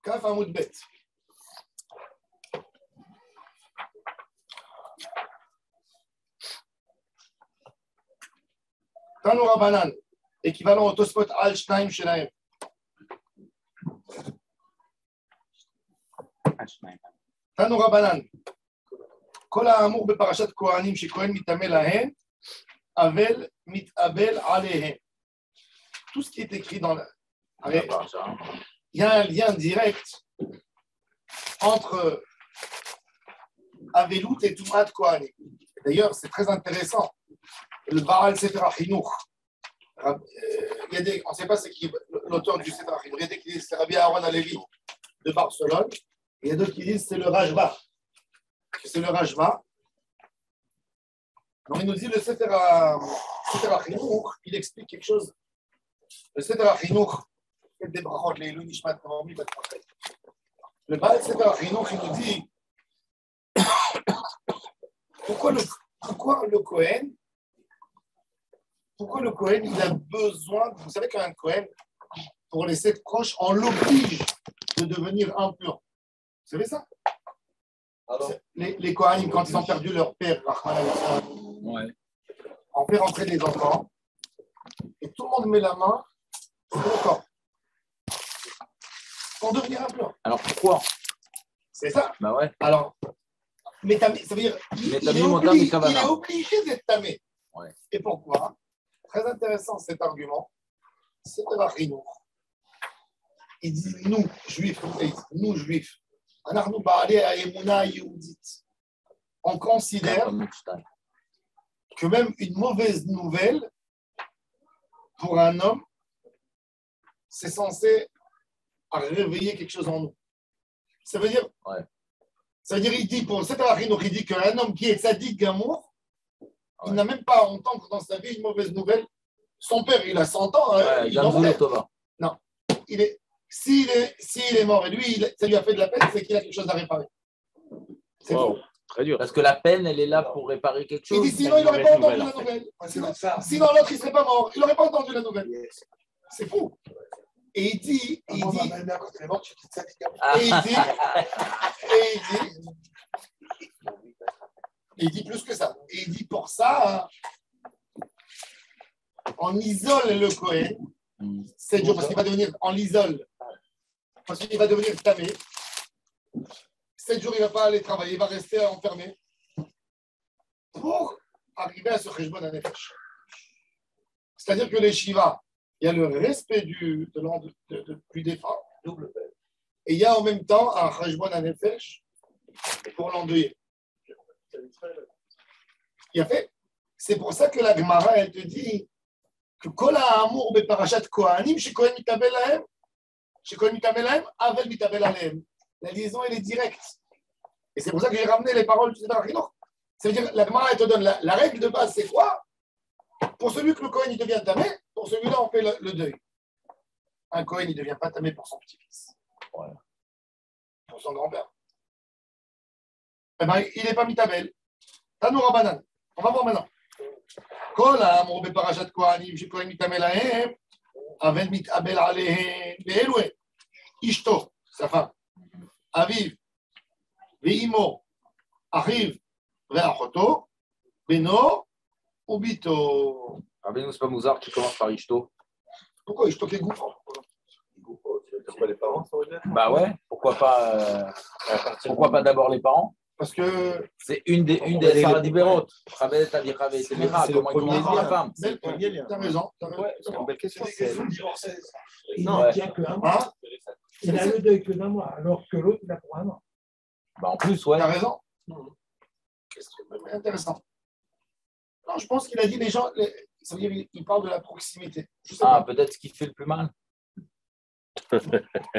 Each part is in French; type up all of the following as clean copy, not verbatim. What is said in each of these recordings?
Kaf Amoud Bet. Tanu Rabanan, équivalent au Tosfot Al-Shnaim Shelaim. Tanu Rabanan. Kol ha'amur beparashat Kohanim shekohen mitameh lahen, avel mitabel alehem. Tout ce qui est écrit dans la... Il y a un lien direct entre Avelut et Tumat Kohanim. D'ailleurs, c'est très intéressant. Le Baal Sefer HaChinuch. On ne sait pas c'est qui l'auteur du Sefer HaChinuch. Il y a des qui disent c'est Rabbi Aaron Halevi de Barcelone. Il y a d'autres qui disent c'est le Rajba. C'est le Rajba. Donc il nous dit le Sefer HaChinuch, il explique quelque chose. Le Sefer HaChinuch, le Baal Sefer HaChinuch, il nous dit pourquoi le Kohen, il a besoin, vous savez qu'un Kohen, pour les 7 proches, on l'oblige de devenir impur. Vous savez ça? Alors, les Kohanim, quand ils ont perdu leur père, on fait rentrer des enfants, et tout le monde met la main sur le corps pour devenir impur. Alors pourquoi? C'est ça. Bah ouais. Alors, mais ça veut dire il est obligé d'être tamé. Ouais. Et pourquoi? Très intéressant cet argument. C'est de la Rinour. Il dit nous, juifs, on considère que même une mauvaise nouvelle pour un homme, c'est censé réveiller quelque chose en nous. Ça veut dire, il dit, pour cette Rinour, il dit qu'un homme qui est sadique d'amour, il n'a même pas à entendre dans sa vie une mauvaise nouvelle. Son père, il a 100 ans. Il a voulu Tova. Non. S'il est mort et lui, ça lui a fait de la peine, c'est qu'il a quelque chose à réparer. C'est faux. Très dur. Parce que la peine, elle est là pour réparer quelque chose. Il dit sinon, il n'aurait pas entendu la nouvelle. Sinon, l'autre, il ne serait pas mort. Il n'aurait pas entendu la nouvelle. C'est fou. Et il dit plus que ça. Et il dit pour ça, on isole le Kohen 7 jours parce qu'il va devenir, on l'isole parce qu'il va devenir tamé. 7 jours, il ne va pas aller travailler, il va rester enfermé pour arriver à ce cheshbon hanefesh. C'est-à-dire que les Shiva, il y a le respect du défunt, double peine. Et il y a en même temps un cheshbon hanefesh pour l'endeuiller. Il a fait. C'est pour ça que la Gemara, elle te dit que Kol ha'amur beparashat Kohanim, shekohen mitabel lahem, avel mitabel alehem. La liaison, elle est directe. Et c'est pour ça que j'ai ramené les paroles du Sefer HaChinuch. Ça veut dire, la Gemara, elle te donne la règle de base, c'est quoi? Pour celui que le Kohen, il devient tamé, pour celui-là, on fait le deuil. Un Kohen, il ne devient pas tamé pour son petit-fils. Voilà. Pour son grand-père. Eh ben, il n'est pas mitabel. Tanu Rabanan. On va voir maintenant. Kol ha'amur beparashat Kohanim shekohen mitameh lahem, avel mitabel alehem, ve'elue ishto, sa femme, aviv, ve'imo, achiv, ve'achoto, beno, ou bito. Rabbeinu, c'est pas Mouzar qui commence par Ishto. Pourquoi Ishto qui est gouffre? Pourquoi les parents sont là? Bah ouais, pourquoi pas d'abord les parents? Parce que c'est une des Sarah Diberot. Comment il commence par la femme? Tu as raison. C'est une belle question. Il n'a que un mois. Il a le deuil que d'un mois, alors que l'autre, il a pour un an. Bah en plus, ouais. Tu as raison. C'est intéressant. Non, je pense qu'il a dit les gens, ça veut dire qu'il parle de la proximité. Peut-être ce qui fait le plus mal.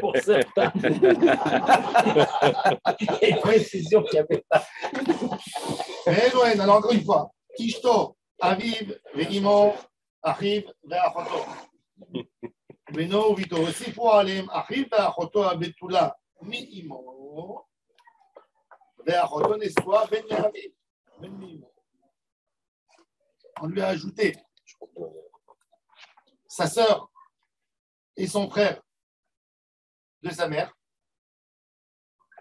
Pour certains. Et précision qu'il y avait pas. Mais Elohen, alors encore une fois, Ishto, Aviv, Ve'imo, Achiv, Ve'achoto. Beno, Vito, aussi pour Alem, Achiv, Ve'achoto, Abetula, Mi'imo, Ve'achoto, Neswa, Ben Aviv, Ben Mi'imo. On lui a ajouté sa sœur et son frère de sa mère,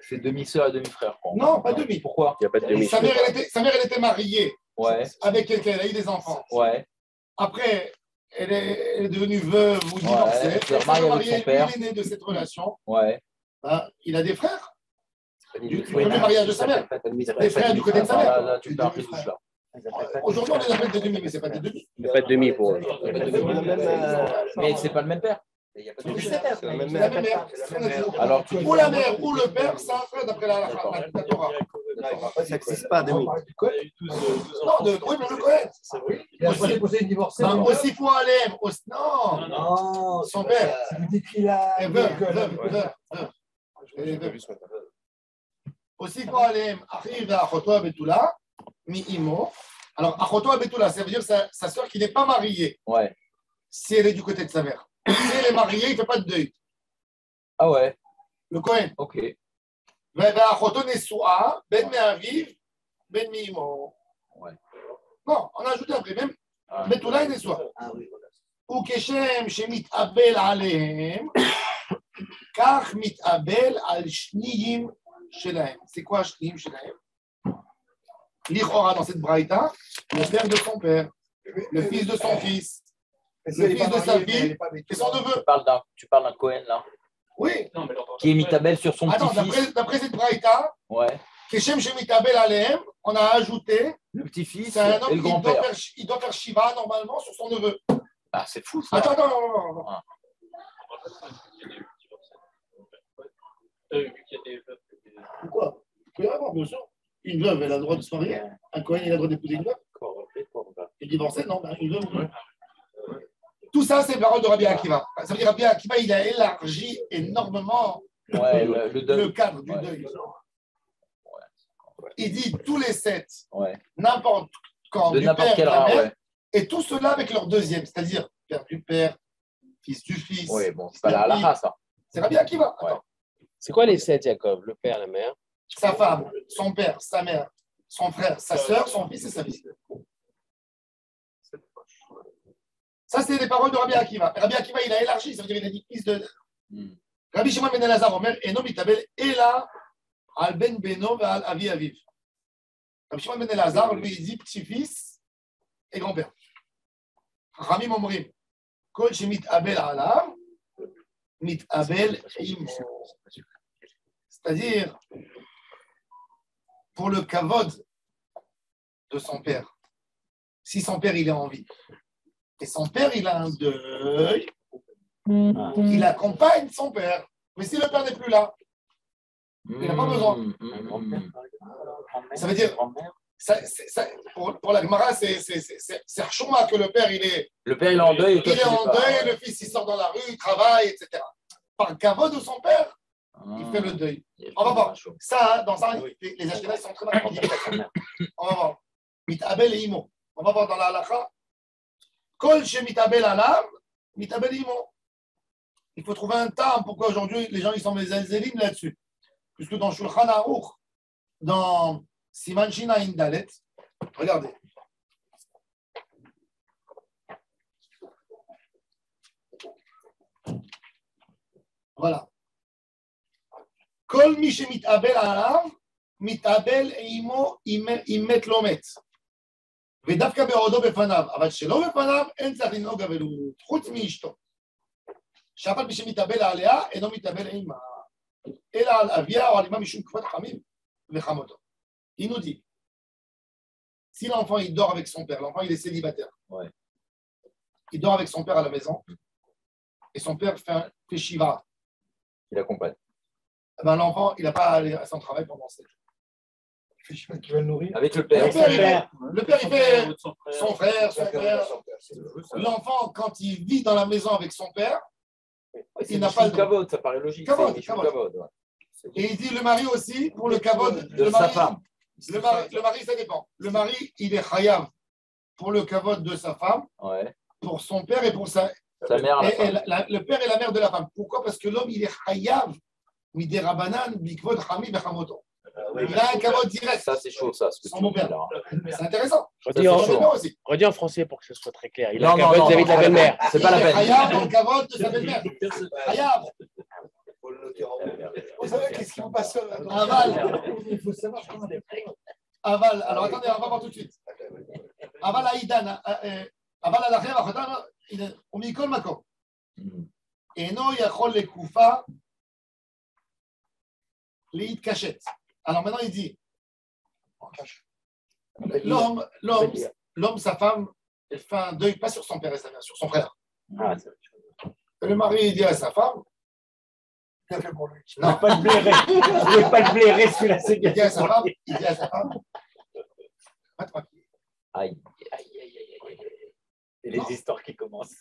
C'est demi-sœur et demi-frère. Non, pas demi. Pourquoi? Il n'y a pas de demi. Sa mère, elle était mariée Ouais. avec quelqu'un, elle a eu des enfants. Ouais. Après, elle est devenue veuve ou divorcée. Elle s'est Elle s'est remariée avec remariée, son père. lui, il est né de cette relation. Ouais. Hein, il a des frères. Du Oui, premier mariage de sa mère. Des frères du côté de sa mère. Là, tu perds un peu touche là. Aujourd'hui, on les appelle des demi, mais ce n'est pas des demi. Il n'y a pas de demi pour eux. Mais c'est pas le même père. Il y a pas de demi. C'est la même C'est la mère. même mère. Alors, Ou la mère ou le père, c'est un frère d'après la Torah. Ça n'existe pas, demi. Non, oui, mais le Cohen. Il a pas déposé une divorcée. Aussi pour Alem. Non, Non, son père. il dit qu'il a. Veuve. Aussi pour Alem, arrive à Achoto Betula, mi-imo. Alors, Achoto Betula, ça veut dire sa sœur qui n'est pas mariée. ouais. Si elle est du côté de sa mère. Si elle est mariée, il ne fait pas de deuil. Ah ouais. Le Cohen. Ok. Achoto Nesua, Ben Me'aviv, Ben mi-imo. Ouais. Non, on a ajouté après, même Ah. Betula et Nesua. Ou Keshem, Shemit Abel Alehem, Kach Mit Abel Al Shniyim Shelahem. C'est quoi Shniyim Shelahem? L'Ichora dans cette braïta, le père de son père, le fils de son fils, le fils de sa fille et son neveu. Tu parles d'un Cohen là. Oui. Qui est Mitabel sur son Attends, petit-fils. d'après cette braïta, Ouais. Keshem Shemit Abel Alehem, on a ajouté, Le petit-fils c'est un et homme le qui grand-père. il doit faire Shiva normalement sur son neveu. Ah, c'est fou ça. Attends, non. Ah. Pourquoi? Oui, vraiment, bien sûr. Une veuve, elle a le droit de se marier. Un Cohen, il a le droit d'épouser une veuve. Et divorcer, non, ben, une veuve. Tout ça, c'est la parole de Rabbi Akiva. Ça veut dire Rabbi Akiva, il a élargi énormément Ouais, le deuil. le cadre du deuil. Il dit tous les 7, Ouais. n'importe quand, De du n'importe père, quel de la rang, mère, ouais. et tout cela avec leur deuxième, c'est-à-dire père du père, fils du fils. Oui, bon, c'est pas la halakha ça. C'est Rabbi Akiva. Ouais. Attends. C'est quoi les 7, Jacob? Le père, la mère? Sa femme, son père, sa mère, son frère, sa sœur, son fils et sa fille. Ça, c'est les paroles de Rabbi Akiva. Rabbi Akiva, il a élargi, ça veut dire qu'il a dit fils de. Rabbi Shimon ben Elazar, Omer, Eno mitabel Ela al ben Beno ve al avi aviv. Rabbi Shimon ben Elazar, lui, il dit petit-fils et grand-père. Ramim Omrim, Kol shemit abel alav, mit abel im. C'est-à-dire, pour le kavod de son père, si son père il est en vie, et son père il a un deuil, il accompagne son père. Mais si le père n'est plus là, il n'a pas besoin. Ça veut dire, pour la Gemara, c'est Rchouma que le père il est. Le père il est en deuil. Et toi, Il est en deuil, le fils il sort dans la rue, il travaille, etc. Par le kavod de son père, il fait le deuil. On va voir. Ça, dans ça, les Ashkénazes sont très mal rendus. On va voir. Mitabel et Imo. On va voir dans la halakha. Kol chez Mitabel Alav, Mitabel Imo. Il faut trouver un terme pourquoi aujourd'hui les gens ils sont mes Alzélim là-dessus. Puisque dans Shulchan Aruch, dans Siman Shina Indalet, regardez. Voilà. Kol mi shemitabel alav, mitabel imo imet lo met. ודווקא בעודו בפניו, אבל שלא בפניו אין צריך לנהוג אבלות, חוץ מאשתו. שאף על פי שמתאבל עליה, אינו מתאבל עימה, אלא על אביה או על אמה משום כבוד חמים וחמותו. Il nous dit, si l'enfant il dort avec son père, l'enfant il est célibataire, Ouais. il dort avec son père à la maison, et son père fait shiva, Il accompagne. ben l'enfant il n'a pas à aller à son travail pendant 7 jours. Qui va le nourrir. Avec le père. Le père, il fait son frère, son père. L'enfant, quand il vit dans la maison avec son père, il n'a pas le droit. Kavod, ça paraît logique. Kavod, C'est kavod. Kavod, ouais. Et il dit le mari aussi, pour le kavod De le sa mari, femme. Le mari, ça dépend. Le mari, il est chayav pour le kavod de sa femme, Ouais. pour son père et pour sa mère. le père et la mère de la femme. Pourquoi? Parce que l'homme, il est chayav, midé rabanan, bikvod chami bechamoto. Il a un kavod direct. Ça, c'est chaud, ça. Ce que Son tu beau-père. dis, là. C'est intéressant. Redis en, C'est bien aussi. redis en français pour que ce soit très clair. Il Non, a un non, cavote non, vis-à-vis de la non, belle-mère. C'est pas la Il est peine. chayav dans le kavod de sa belle-mère. Chayav. Vous savez, qu'est-ce qui vous passe Aval. Il faut savoir comment on est. Aval. Alors attendez, on va voir tout de suite. Aval Aïdan. Aval Alachem, Achotan, Omikol Makom. Eno Yachol Lekoufa, Leïd Kachet. Alors maintenant, il dit l'homme, sa femme, elle fait un deuil, pas sur son père et sa mère, sur son frère. Et le mari, il dit à sa femme, Il a fait pour lui. Je ne vais pas le blairer. Je ne vais pas le blairer celui-là. C'est il dit à sa femme, pas te maquiller. Aïe. Et les histoires qui commencent.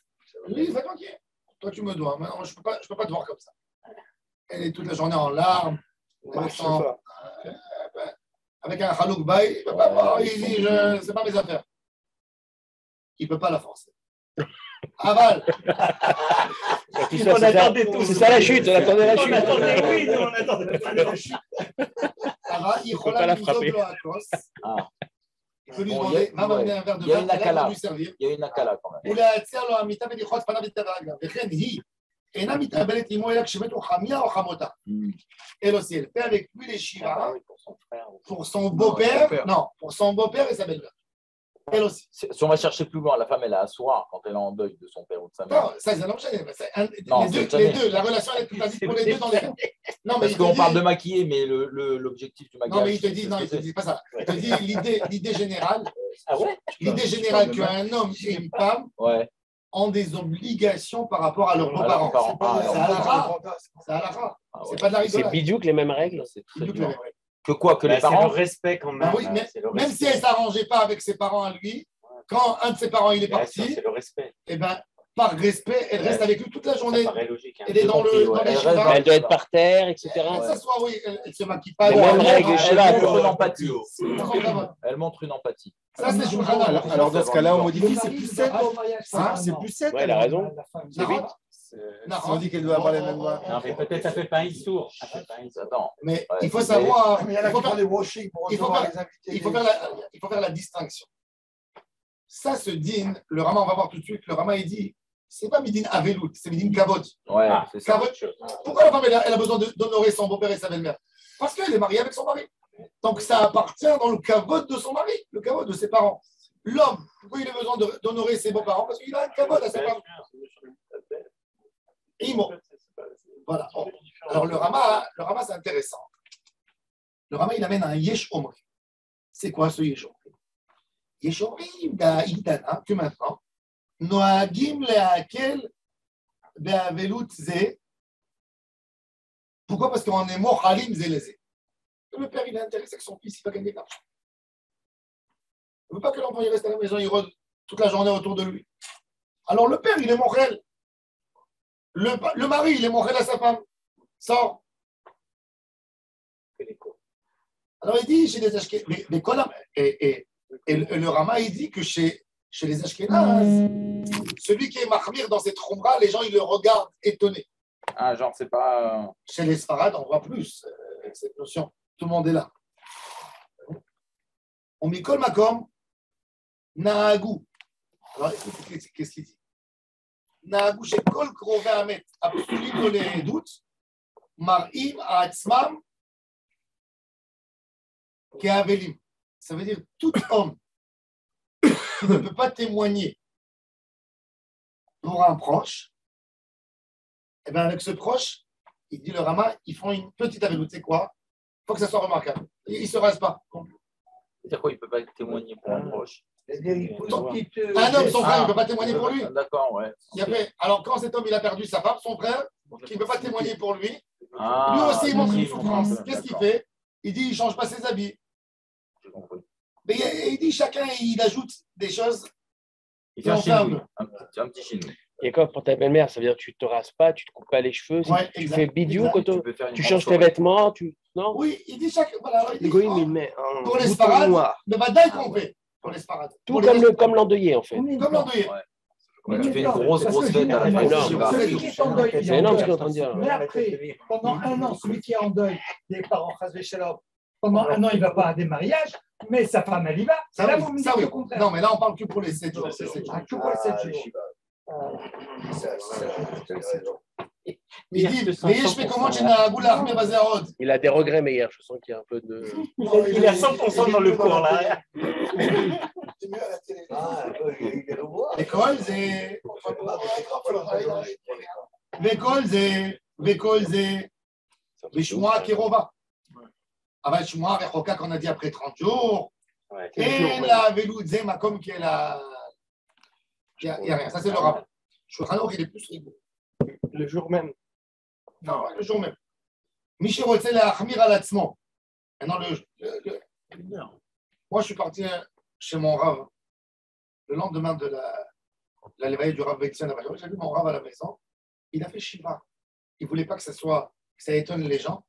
Oui, va te maquiller. Toi, tu me dois. Maintenant, je ne peux pas te voir comme ça. Elle est toute la journée en larmes, avec un chalouk baï. Il ne peut pas voir. Il dit, ce n'est pas mes affaires. Il ne peut pas la forcer. Aval. C'est ça la chute, on attendait la chute. On attendait la chute. Aval, il peut pas la frapper. Il peut lui demander, va m'amener un verre de Il y a vin, une il va akala. lui servir. Il y a une akala quand même. ולהציע לו המיטה ולכרות פניו את הרגליו, וכן היא אינה מתאבלת עמו אלא כשמתו חמיה או חמותה. Elle aussi, elle fait avec lui les shivas pour son beau-père, non, pour son beau-père et sa belle-mère. Elle aussi. Si on va chercher plus loin, la femme, elle a à soir quand elle est en deuil de son père ou de sa mère. Non, ça, c'est l'enchaîné. Non, Les deux, la relation est toute la vie pour les deux dans les cas. Non, mais parce qu'on parle de maquiller, mais l'objectif du maquillage. Non, mais il te dit pas ça. Il te dit l'idée générale. Ah ouais? L'idée générale qu'un homme et une femme ont des obligations par rapport à leurs beaux-parents. C'est à la fin. C'est pas de la rigolade. C'est bidou que les mêmes règles. C'est très dur. Que quoi? Que les C'est parents? le respect quand même. Ben oui, même si elle ne s'arrangeait pas avec ses parents à lui, quand un de ses parents il est parti, c'est le respect. eh ben, par respect, elle reste avec lui toute la journée. Ça paraît logique. Elle est dans les chivas. Elle doit être par terre, etc. Elle s'assoit, oui, elle ne se maquille pas. Les mêmes règles, Elle montre une empathie. Ça, Elle montre une empathie. c'est Shulchan Aruch. Alors, dans ce cas-là, on modifie, c'est plus 7. C'est plus 7. Ouais, il a raison. C'est vite. Si on dit qu'elle doit avoir les mêmes lois. Non, mais peut-être ça fait pas un sourd. Attends. Mais il faut savoir, Mais il y en a qui font des washing pour recevoir les invités. il faut faire la distinction. Ça, ce din, le Rama, on va voir tout de suite, le Rama, il dit, c'est pas midin avelout, c'est midin kavod. Ouais, c'est ça. Kavod. Pourquoi la femme, elle a besoin d'honorer son beau-père et sa belle-mère? Parce qu'elle est mariée avec son mari. Donc, ça appartient dans le kavod de son mari, le kavod de ses parents. L'homme, pourquoi il a besoin d'honorer ses beaux-parents? Parce qu'il a un kavod à sa femme. Imo. Voilà. Alors, le Rama, c'est intéressant. Le Rama, il amène un yesh omri. C'est quoi ce yesh omri? Yesh omri, d'Aïdana, que maintenant, noagim leakel be'avelut ze. Pourquoi? Parce qu'on est mochalim zeleze. Le père, il est intéressé que son fils, il va gagner de l'argent. Il ne veut pas que l'enfant il reste à la maison, il rôde toute la journée autour de lui. Alors, le père, il est mochel. Le mari, il est mochel à sa femme. Sors. Alors, il dit chez les Ashkénazes, et le Rama, il dit que chez les Ashkénazes, celui qui est mahmir dans cette khoumra, les gens, ils le regardent étonné. Ah, genre, c'est pas. Chez les Sfarades, on voit plus cette notion. Tout le monde est là. On mikol makom, nahagou. Alors, qu'est-ce qu'il dit? Nahagou, chez kol krove amet, absolument les doutes, marim ha'atzmam, ke'avelim. Ça veut dire tout homme qui ne peut pas témoigner pour un proche, et bien avec ce proche, il dit le Rama, ils font une petite aveloute. C'est quoi? Il faut que ça soit remarquable. Ils ne se rasent pas. C'est-à-dire quoi? Il ne peut pas témoigner pour un proche. Un homme, son frère, il ne peut pas témoigner pour lui. D'accord, ouais. Alors, quand cet homme il a perdu sa femme, son frère, qui ne peut pas témoigner pour lui, lui Ah, aussi, il montre une souffrance. Qu'est-ce qu'il fait? Il dit, il ne change pas ses habits. j'ai compris. Mais il dit, chacun, il ajoute des choses. Il fait un chinouille, un petit chinouille. Et quoi pour ta belle-mère, ça veut dire que tu ne te rases pas, tu ne te coupes pas les cheveux, Ouais, tu exact, fais bidou, exact. quand tu changes tes vêtements, non? Oui, il dit chaque. Voilà, il dit, L'égoïme, il met un pour les bouton sparades, noir. le badaï qu'on fait. Pour les sparades. Tout Pour les comme l'endeuillé, en fait. Comme l'endeuillé. Ouais, tu fais une grosse fête à la énorme. fête. Shiva. Celui qui est en deuil, il est C'est énorme ce en qu'il est en deuil. train de dire. Mais après, pendant un an, celui qui est en deuil, les parents, chasvé shalom, pendant un an, il ne va pas à des mariages, mais sa femme, elle y va. Ça, Là, oui, vous me dites ça, oui. le contraire. Non, mais là, on parle que pour les 7 jours. Ah, que pour les 7 jours. Il dit, mais je fais comment j'ai la boula, mais vas-y à Rod. Il a des regrets, mais hier, je sens qu'il y a un peu de. Il est à 100% dans le cours, là. C'est mieux à la télé. L'école, c'est. L'école, c'est. Vishmoa Kirova. Avec Shmoa Rechoka qu'on a dit après 30 jours. Et la Veloudze Makom qui est la. Il n'y a rien. Ça, c'est le rabbin. Shulchan Aruch, il est plus rigoureux. Le jour même. Non, le jour même. Michel Rotzel a Achmir à l'Atzmo. Maintenant, moi, je suis parti chez mon Rav le lendemain de la levée du Rav Betzion. J'ai vu mon Rav à la maison. Il a fait Shiva. Il ne voulait pas que ça étonne les gens.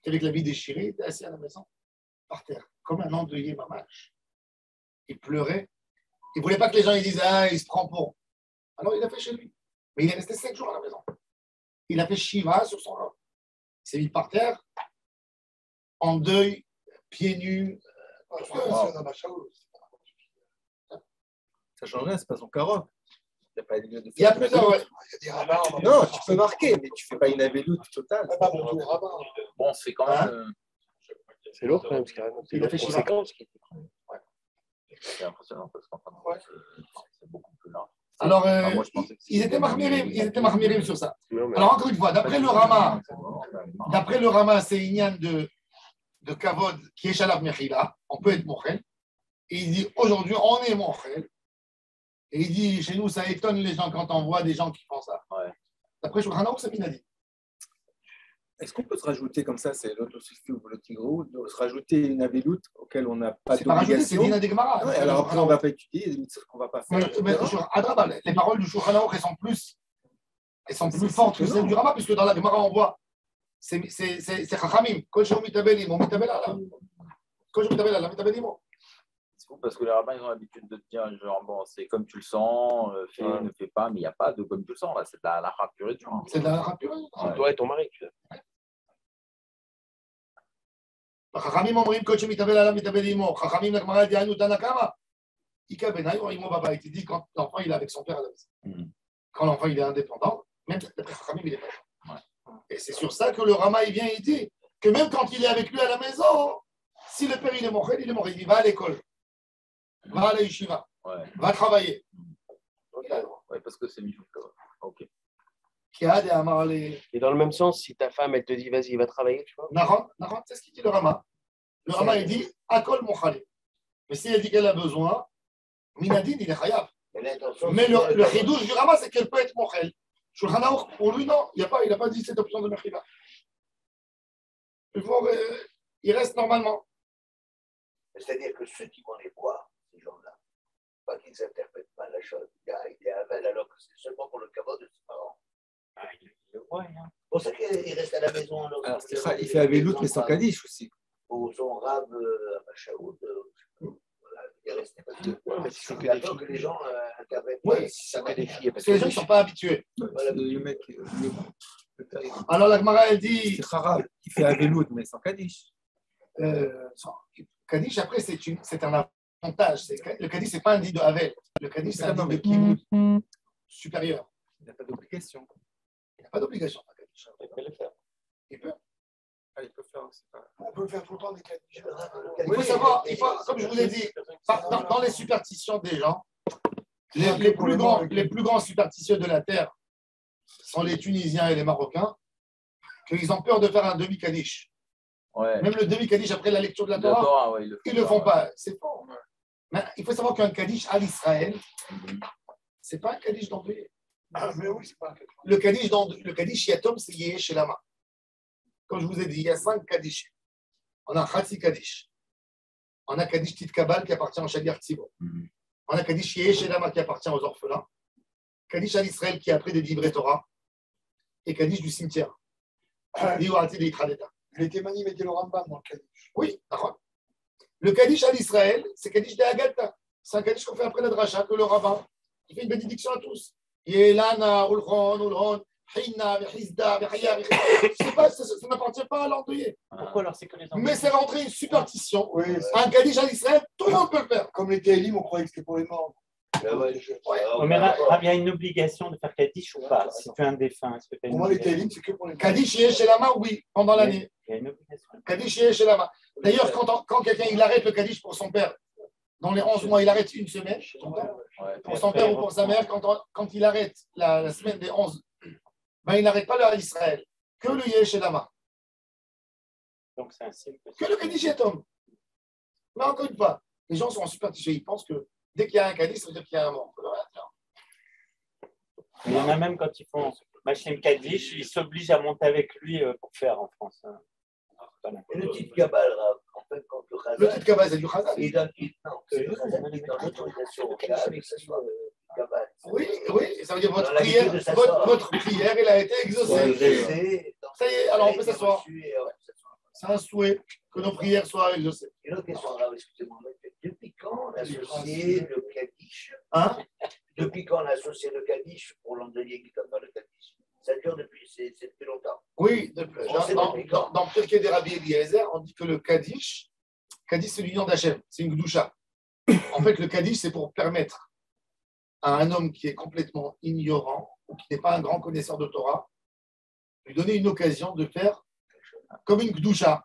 Avec l'habit déchiré, il était assis à la maison, par terre, comme un endeuillé mamage. Il pleurait. Il ne voulait pas que les gens ils disent il se prend pour. Alors, il a fait chez lui. Mais il est resté 5 jours à la maison. Il a fait Shiva sur son Rav. Il s'est mis par terre, en deuil, pieds nus. Ça change rien, c'est pas son carotte. Il y a plusieurs. Ouais. Non, tu peux marquer, mais tu ne fais pas une avéloute totale. Bon, c'est quand même. C'est lourd quand même, parce qu'il Il a fait Shiva. C'est impressionnant parce qu'en fin de compte, c'est beaucoup plus large. Alors, moi, je pensais que ils étaient marmirim sur ça. Non, mais... Alors, encore une fois, d'après le Rama, c'est Inyan de Kavod qui est Shalav Mechila. On peut être Mochel. Et il dit aujourd'hui, on est Mochel. Et il dit chez nous, ça étonne les gens quand on voit des gens qui font ça. Ouais. D'après Shulchan Aruch, c'est Minadi. Est-ce qu'on peut se rajouter comme ça, c'est l'autosuffisance ou le tigrou, de se rajouter une avéloute auquel on n'a pas C'est pas rajouté, c'est d'obligation? Dina de Gemara. Ouais, alors après, on ne va pas étudier, il y a des mitzvot qu'on ne va pas faire. Les paroles du Shulchan Aruch, elles sont plus fortes que celles du Rama, puisque dans la Gemara, on voit, c'est Chachamim. Kol Sheu Mitabel Imo, Mitabel Ala. Kol Sheu Mitabel Ala, Mitabel Imo. C'est fou parce que les rabbins, ils ont l'habitude de te dire, genre, bon, c'est comme tu le sens, fais, ne fais pas, mais il n'y a pas de comme tu le sens, là, c'est de la halakha pure et dure. C'est de la halakha pure. C'est toi et ton mari, tu vois. Chachamim אומרים קודש מתאבל עליו מתאבל עמו. חכמים לגמרא דהיינו תנא קמא. איכא בנאי או עמו בבית. Il dit quand l'enfant il est avec son père à la maison. Quand l'enfant il est indépendant, même d'après Chachamim il est pas. Et c'est sur ça que le Rama il vient et dit que même quand il est avec lui à la maison, si le père il est mochel, il est mochel. Il va à l'école, va à la yeshiva, va travailler. Oui, parce que c'est Michou. Ok. Et dans le même sens, si ta femme, elle te dit, vas-y, va travailler, tu vois. Naran, c'est ce qu'il dit le Rama. Le Rama, il dit, Akol Mochale. Mais si elle dit qu'elle a besoin, Minadin, il est chayav. Mais le chidouche du Rama, c'est qu'elle peut être Mochel. Shulchan Aruch, pour lui, non, il n'a pas dit cette option de Mechila. Il reste normalement. C'est-à-dire que ceux qui vont les voir, ces gens-là, pas qu'ils n'interprètent pas la chose, il y a aval alors que c'est seulement pour le caveau de ses parents. Il le voit, hein. C'est pour ça qu'il reste à la maison. Alors, il fait avéloute, mais sans Kaddish aussi. Pour son rab à Machaoud, il est resté parce que c'est que d'accord que les gens interprètent. Oui, c'est que des filles. Parce que les gens ne sont pas habitués. Le mec, Alors la Gemara, elle dit. c'est Harab, il fait avéloute, mais sans Kaddish. Kaddish, après, c'est un avantage. Le Kaddish, ce n'est pas un dit de Havel. Le Kaddish, c'est un dit de Kibboutz supérieur. Il n'a pas d'obligation. Il n'y a pas d'obligation. Il peut le faire. Il peut. Ah, il peut faire aussi. On peut le faire tout le temps des Kaddish. Il faut savoir, comme je vous l'ai dit, dans les superstitions des gens, les plus grands superstitieux de la Terre sont les Tunisiens et les Marocains, qu'ils ont peur de faire un demi-Kaddish. Ouais. Même le demi-Kaddish après la lecture de la Torah, Ouais, ils ne le font pas. C'est faux. Mais il faut savoir qu'un Kaddish à l'Israël, ce n'est pas un Kaddish d'endeuillé. Mais oui, c'est pas un Kaddish. Le Kaddish Yatom, c'est Yesh et Lama. Comme je vous ai dit, il y a 5 Kaddish. On a Khatsi Kaddish. On a Kaddish Tit Kabal qui appartient au Shagar Tzibo. On a Kaddish Yesh et Lama qui appartient aux orphelins. Kaddish à l'Israël qui est après des livrets Torah. Et Kaddish du cimetière. Les Thémanim étaient le Rambam dans le Kaddish. Oui, d'accord. Le Kaddish à l'Israël, c'est Kaddish de Agatha. C'est un Kaddish qu'on fait après la dracha, que le rabbin, il fait une bénédiction à tous. Yelana, Ulron, Ulron, Hina, Hizda, Haya, ça n'appartient pas à l'endeuillé. Pourquoi alors c'est que les endeuillés? Mais c'est rentré une superstition. Oui, Un Kaddish à l'Israël, tout le monde peut le faire. comme les Télim, on croyait que c'était pour les morts. Mais là, il y a une obligation de faire Kaddish ou pas? Si tu es un défunt, est-ce que tu as une Pour moi, les obligation? Kélim, c'est que pour les Kaddish Yesh Lama, oui, pendant l'année. Il y a une obligation. Kaddish Yesh Lama. D'ailleurs, quand quelqu'un il arrête le Kaddish pour son père, dans les 11 mois, il arrête une semaine, pour son père ou pour sa mère, quand il arrête la semaine des 11, ben, il n'arrête pas le Israël, que le Yesh Lama, Donc c'est un signe. que le Kaddish Yetom. Mais encore une fois, les gens sont superstitieux, ils pensent que dès qu'il y a un Kaddish, ça veut dire qu'il y a un mort. Il y en a même quand ils font Machem Kaddish, ils s'obligent à monter avec lui pour faire en France. Voilà. Et le titre Kabbalah, en fait, quand le Le Khazan, titre Kabbalah, c'est du Chazal. il donne l'autorisation au Kabbalah, que ce soit Kabbalah. Oui, ça veut dire Dans l'habitude de s'asseoir. votre prière, elle a été exaucée. Ça y est, alors on peut s'asseoir. C'est un souhait que nos prières soient exaucées. Une autre question, grave, excusez-moi, depuis quand on a associé le Kaddish Hein? Depuis quand on a associé le Kaddish pour l'endeuillé qui doit faire le Kaddish? Ça dure depuis, c'est depuis longtemps. Oui, dans Pirkei des Rabbi Eliezer, on dit que le Kaddish, c'est l'union d'Hachem, c'est une Gdusha. En fait, le Kaddish, c'est pour permettre à un homme qui est complètement ignorant ou qui n'est pas un grand connaisseur de Torah, lui donner une occasion de faire comme une Gdusha.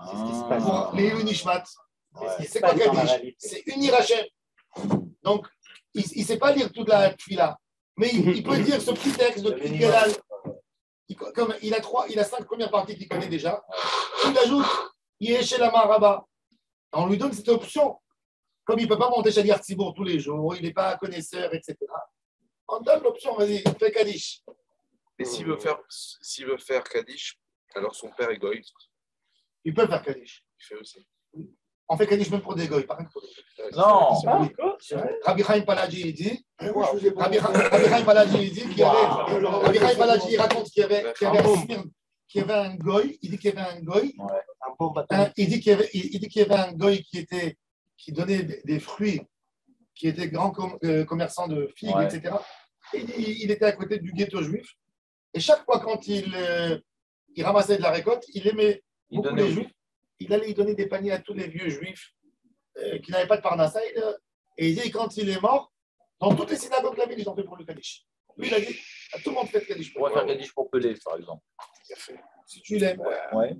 C'est ce qui se passe. Pour les Unishmat. C'est ce qui se C'est quoi passe dans la Kaddish? réalité. C'est unir Hachem. Donc, il ne sait pas lire toute la Tfila, mais il peut dire ce petit texte de Kli Gelal. Comme il a 5 premières parties qu'il connaît déjà. Il ajoute Yesh Lama Rabba. On lui donne cette option. Comme il ne peut pas monter chez Tzibour tous les jours, il n'est pas connaisseur, etc. On donne l'option, vas-y, fais Kaddish. Et s'il veut faire Kaddish, alors son père est goy. Il peut faire Kaddish. Il fait aussi. On fait Kaddish même pour des goy, pas rien que pour des goy. Non. C'est vrai. Rabbi Chaim Palaji, il dit, Rabbi Chaim Palaji, il dit qu'il y avait, Rabbi Chaim Palaji, il raconte qu'il y avait un goy, il dit qu'il y avait un goy, il dit qu'il y avait un goy qui donnait des fruits, qui était grand commerçant de figues, etc. Et il était à côté du ghetto juif. Et chaque fois quand il ramassait de la récolte, il aimait beaucoup les juifs. Il allait y donner des paniers à tous les vieux juifs qui n'avaient pas de parnassa. Et il dit, quand il est mort, dans toutes les synagogues de la ville, ils ont fait pour le Kaddish. Lui, il a dit, tout le monde fait le Kaddish. On va faire Kaddish pour Pelé, par exemple. Si tu l'aimes. Ouais.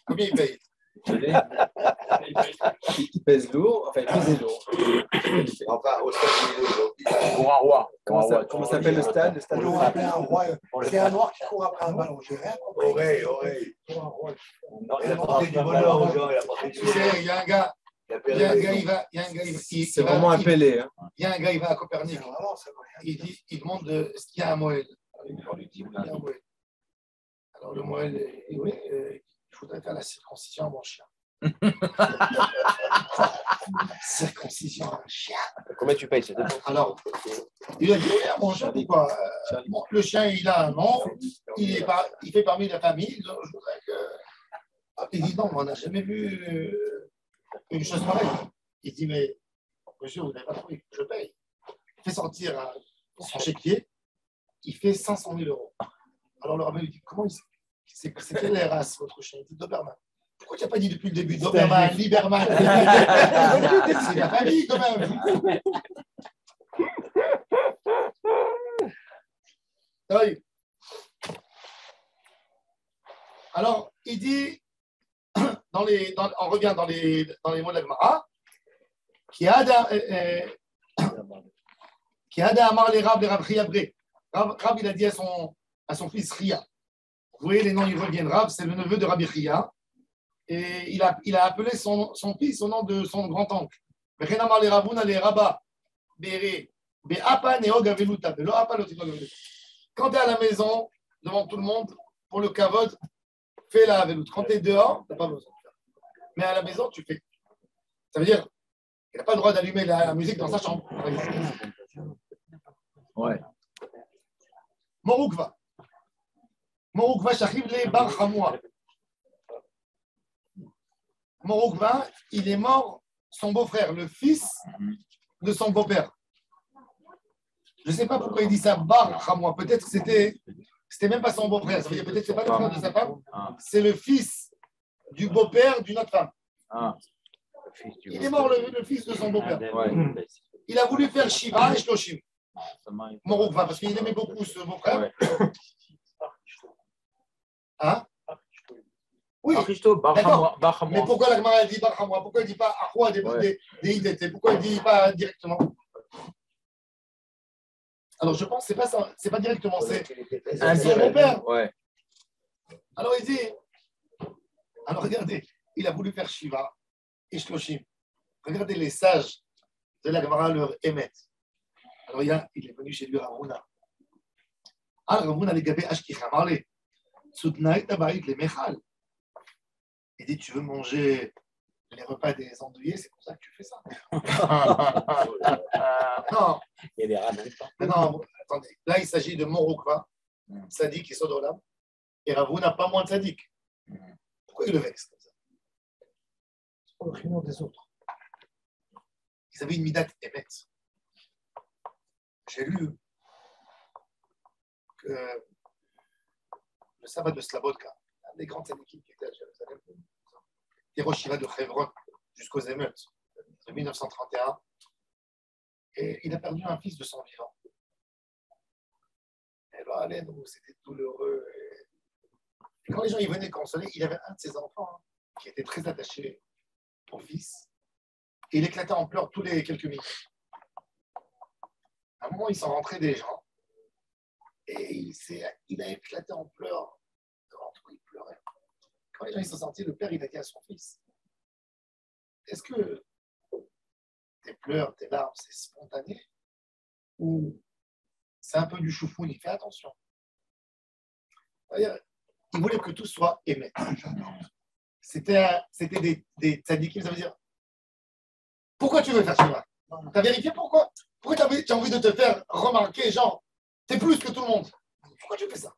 Combien il paye? Pelé. Il pèse lourd, enfin il pesait lourd. Enfin, au stade où il est aujourd'hui. Pour un roi. Comment s'appelle le stade? Le stade On va appeler un roi. C'est un noir qui court après un ballon. J'ai rien compris. Oreille. Pour un roi. Il a apporté du bonheur aux gens, il a apporté du Tu sais, il y a un gars, C'est vraiment un Pelé. Hein. Il y a un gars, il va à Copernic. Vraiment, ça veut rien dire. Il demande est-ce qu'il y a un Moël. On lui dit, oui, il y a un Moël. Alors le Moël, oui, je voudrais faire la circoncision à mon chien. Circoncision à un chien. Combien tu payes? Alors, il a dit, oui, à mon chien, pourquoi bon, le chien, il a un nom, il fait parmi la famille, donc je voudrais que... Il dit, non, on n'a jamais vu une chose pareille. Il dit, mais monsieur, vous n'avez pas trouvé, je paye. Il fait sortir son chéquier, il fait 500 000 euros. Alors le rabbin lui dit, comment c'est quelle race votre chien? Il dit, Doberman. Pourquoi tu n'as pas dit depuis le début Doberman, Lieberman? C'est la famille quand même. Oui. Alors, il dit, on revient dans les mots de la Gemara, qui a Amar les Rab, les Rab Riabré. Rab, il a dit à son fils Ria. Vous voyez, les noms, ils reviennent. Rab, c'est le neveu de Rabbi Ria. Et il a appelé son fils au nom de son grand-oncle. Quand tu es à la maison, devant tout le monde, pour le kavod, fais la veloute. Quand tu es dehors, tu n'as pas besoin de faire. Mais à la maison, tu fais. Ça veut dire qu'il n'a pas le droit d'allumer la musique dans sa chambre. Ouais. Moroukva. Moroukva, Shachiv le Bar Chamoua. Moroukva, il est mort, son beau-frère, le fils de son beau-père. Je ne sais pas pourquoi il dit ça, Bar Chamoua. Peut-être que c'était même pas son beau-frère. Ça veut dire peut-être que ce n'est pas le frère de sa femme. C'est le fils du beau-père d'une autre femme. Il est mort, le fils de son beau-père. Il a voulu faire Shiva et Shloshim. Ça Morukva, parce qu'il aimait beaucoup ce beau-frère. Ouais. Hein? Oui. D'accord. Mais pourquoi la Gemara dit Barhamwa? Pourquoi elle ne dit pas Ahwa des IDT? Pourquoi elle ne dit pas directement? Alors je pense que c'est pas directement, c'est son beau-père. Ouais. Alors il dit, alors regardez, il a voulu faire Shiva et Shloshim. Regardez les sages de la Gemara leur émettent. Alors il est venu chez lui Ravuna. Ah, Ravuna les gabé Ashkicha Marley. Soutnaï tabaït les Mechal. Il dit, tu veux manger les repas des andouillés, c'est pour ça que tu fais ça. Non. Il y a des radins. Mais non, attendez. Là, il s'agit de Morukva, Sadik et Sodolam. Et Ravuna n'a pas moins de Sadik. Pourquoi il le vexe comme ça? C'est pour le chignon des autres. Ils avaient une midat émet. J'ai lu que le sabbat de Slabodka, un des grands tzadikim qui était à Jérusalem, Hiroshima de Hebron jusqu'aux émeutes de 1931, et il a perdu un fils de son vivant. Et là, c'était douloureux. Et quand les gens y venaient consoler, il avait un de ses enfants qui était très attaché au fils, et il éclatait en pleurs tous les quelques minutes. À un moment, ils sont rentrés des gens, et il a éclaté en pleurs. Il pleurait. Quand les gens ils sont sortis, le père il a dit à son fils, est-ce que tes pleurs, tes larmes, c'est spontané ou c'est un peu du choufoun? Il fait attention. C'est-à-dire, il voulait que tout soit aimé. C'était des tzadikim, ça veut dire, pourquoi tu veux faire ça? Tu as vérifié pourquoi? Pourquoi tu as envie de te faire remarquer, genre, t'es plus que tout le monde? Pourquoi tu fais ça?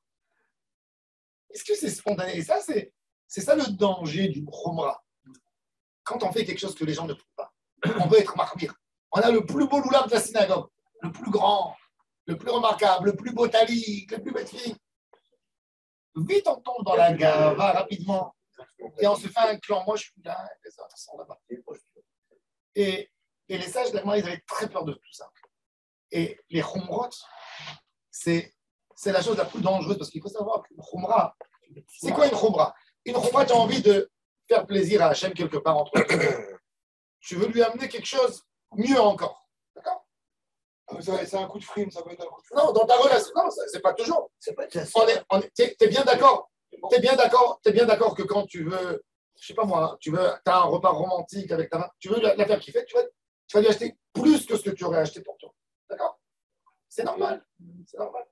Est-ce que c'est spontané? Et ça, c'est ça le danger du khomra. Quand on fait quelque chose que les gens ne font pas, on veut être marmire. On a le plus beau loulard de la synagogue, le plus grand, le plus remarquable, le plus beau talik, le plus belle fille. Vite, on tombe dans la gava rapidement. Et on se fait un clan. Moi, je suis là, les autres sont là-bas. Et les sages, ils avaient très peur de tout ça. Et les khomrot, c'est la chose la plus dangereuse parce qu'il faut savoir qu'une khomra, c'est quoi une khomra? Une khomra, tu as envie de faire plaisir à Hachem quelque part entre eux. Tu veux lui amener quelque chose mieux encore. D'accord? C'est un coup de frime, ça peut être un coup de frime. Non, dans ta relation, non, c'est pas toujours. C'est pas ça. T'es bien d'accord? T'es bien d'accord que quand tu veux, je sais pas moi, t'as un repas romantique avec ta main, tu veux la faire kiffer, tu vas lui acheter plus que ce que tu aurais acheté pour toi. D'accord? C'est normal. C'est normal.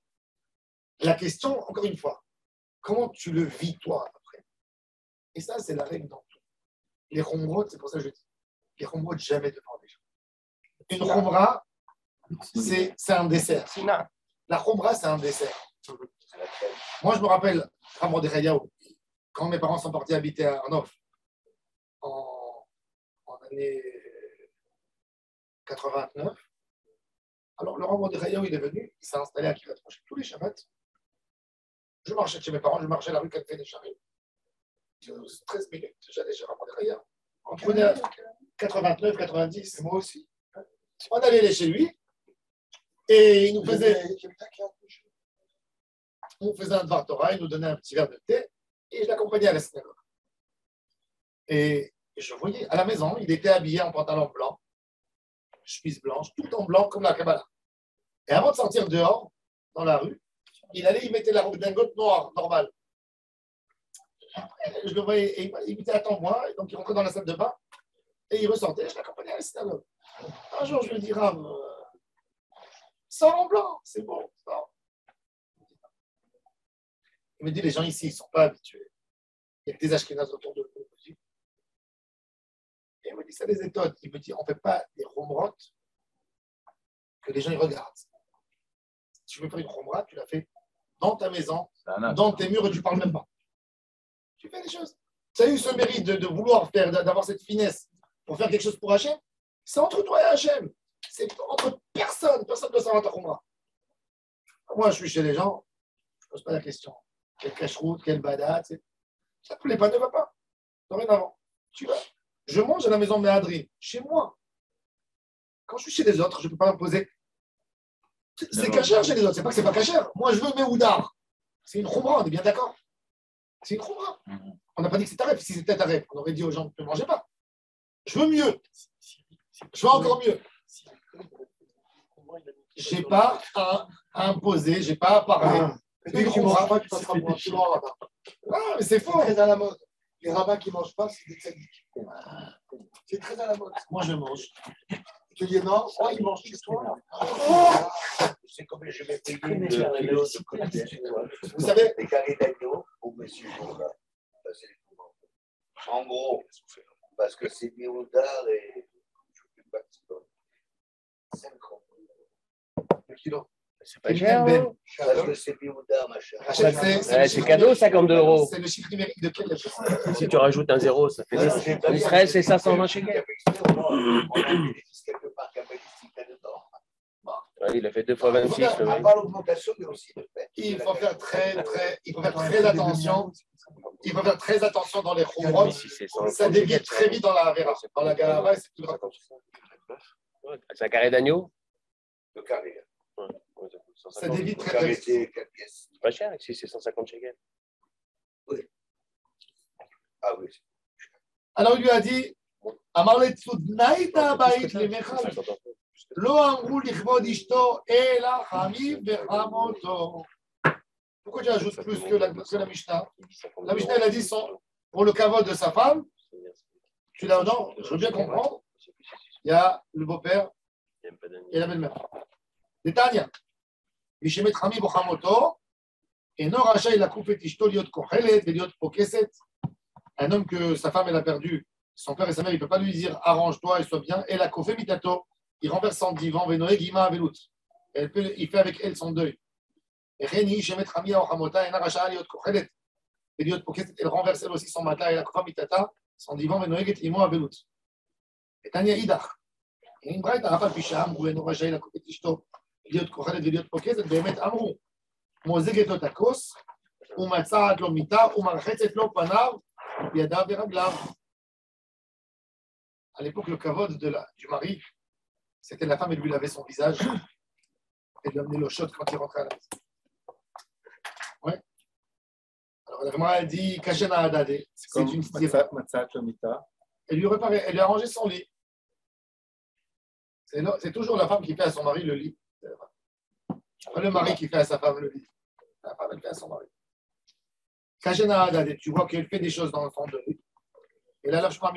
La question, encore une fois, comment tu le vis toi après? Et ça, c'est la règle dans tout. Les khomrot, c'est pour ça que je dis, les khomrot jamais devant les gens. Une khomra, c'est un dessert. La khomra, c'est un dessert. Moi, je me rappelle, quand mes parents sont partis habiter à Arnof, en année 89, alors le Ramon de Rayaou, il est venu, il s'est installé à Kiryat Moshe tous les Shabbats. Je marchais chez mes parents, je marchais la rue Café des Charim. 13 minutes, j'allais chez Ramon de Rayaou. On prenait 89, 90. Et moi aussi. On allait chez lui et il nous faisait un Dvar Torah, il nous donnait un petit verre de thé et je l'accompagnais à la synagogue. Et je voyais, à la maison, il était habillé en pantalon blanc, chemise blanche, tout en blanc comme la Kabbalah. Et avant de sortir dehors, dans la rue, il allait, il mettait la robe d'ingote noire, normale. Après, je le voyais, et il me disait attends-moi, et donc il rentrait dans la salle de bain, et il ressortait, je l'accompagnais à la synagogue. Un jour, je lui dis Rav, sors en blanc, c'est bon, sors. Il me dit les gens ici, ils ne sont pas habitués. Il y a que des Ashkénazes autour de nous. Et il me dit ça les étonne. Il me dit on ne fait pas des khomrot que les gens ils regardent. Si tu veux faire une khomra, tu la fais dans ta maison, dans tes murs et tu ne parles même pas. Tu fais les choses. Tu as eu ce mérite de vouloir faire, d'avoir cette finesse pour faire quelque chose pour Hachem. C'est entre toi et Hachem. C'est entre personne. Personne ne doit savoir ta khomra. Moi, je suis chez les gens, je ne pose pas la question. Quel cache-route, quel badat, ça tous les pas ne va pas. Dorénavant, tu vas. Je mange à la maison Méadri, chez moi. Quand je suis chez les autres, je ne peux pas imposer. C'est cachère chez les autres, c'est pas que c'est pas cachère. Moi, je veux mes houdars. C'est une khumra, on est bien d'accord. C'est une khumra. On n'a pas dit que c'est tarif. Si c'était tarif, on aurait dit aux gens ne mangez pas. Je veux mieux. Je veux encore mieux. Je n'ai pas à imposer, je n'ai pas à parler. Et tu ne manges pas, tu passeras pour un plus grand rabbin. Ah, mais c'est faux. C'est très à la mode. Les rabbins qui ne mangent pas, c'est des tzaddik. C'est très à la mode. Moi, je mange. Tu dis non, moi, ils mangent chez toi. C'est comme je vais payer le kilo de côté. Vous savez, des carrés d'agneau pour monsieur Jourdain. En gros, parce que c'est Méodard et je ne sais pas qui c'est. 5 ans. le kilo. C'est pas cher. Ben. Hein. Parce que c'est Méodard, machin. Rachel, C'est cadeau, 52 €. C'est le chiffre numérique de quel Si tu rajoutes un 0, ça fait 13 c'est 520 shekels. On a des déficits quelque part cabalistique là-dedans. Ouais, il a fait 2 fois 26. On n'a pas l'augmentation, mais aussi le fait. Il faut faire très attention. Il faut faire très attention dans les khumrot. Ça dévie très vite dans la avera. Dans la galava, c'est plus grave. C'est un carré d'agneau. Le carré. Ça dévie Le très carré, vite. c'est 4 pièces. C'est pas cher, ici c'est 150 shekels. Ah oui. Alors il lui a dit Amar le tzudnaïta ba'it lemechal. Lo amru lichvod ishto ela chamiv vechamoto. Pourquoi tu ajoutes plus que la Mishnah? La Mishnah, elle a dit pour le kavod de sa femme. Tu l'as non, je veux bien comprendre. Il y a le beau-père et la belle-mère. Détail. Mishemet chamiv vechamoto. Et non racha il a coupé ishto liot kochelet et liot pokeset. Un homme que sa femme elle a perdu, son père et sa mère, il ne peut pas lui dire arrange-toi et sois bien. Et la kofé mitato, il renverse son divan, venoé guima avelout. Il fait avec elle son deuil. Et Réni, Shemet Ramia Ochamota, et Naracha Liot Kochelet. Et Liot Poket, elle renverse elle aussi son matelas et la kofa mitata, son divan, venoé get imo avelout. Et Tania Idach. Et une braïta, Rafal Pisham, ou Naracha la kofé tishto, Liot Kochelet, Liot Poket, et Behemet Amrou. Mozegetot Akos, ou Matzaat lo mita, ou Marchetzet lo panav. Yadav et Raglav. À l'époque, le kavod du mari, c'était la femme, elle lui lavait son visage et lui amenait l'eau chaude quand il rentrait à la maison. Ouais. Alors, la Gemara, elle dit Kachena Adade. C'est une Matzat Lomita. Elle lui réparait, elle lui a rangé son lit. C'est toujours la femme qui fait à son mari le lit. Pas le mari qui fait à sa femme le lit. La femme, elle fait à son mari. Tu vois qu'elle fait des choses dans le fond de lui. Et là, quand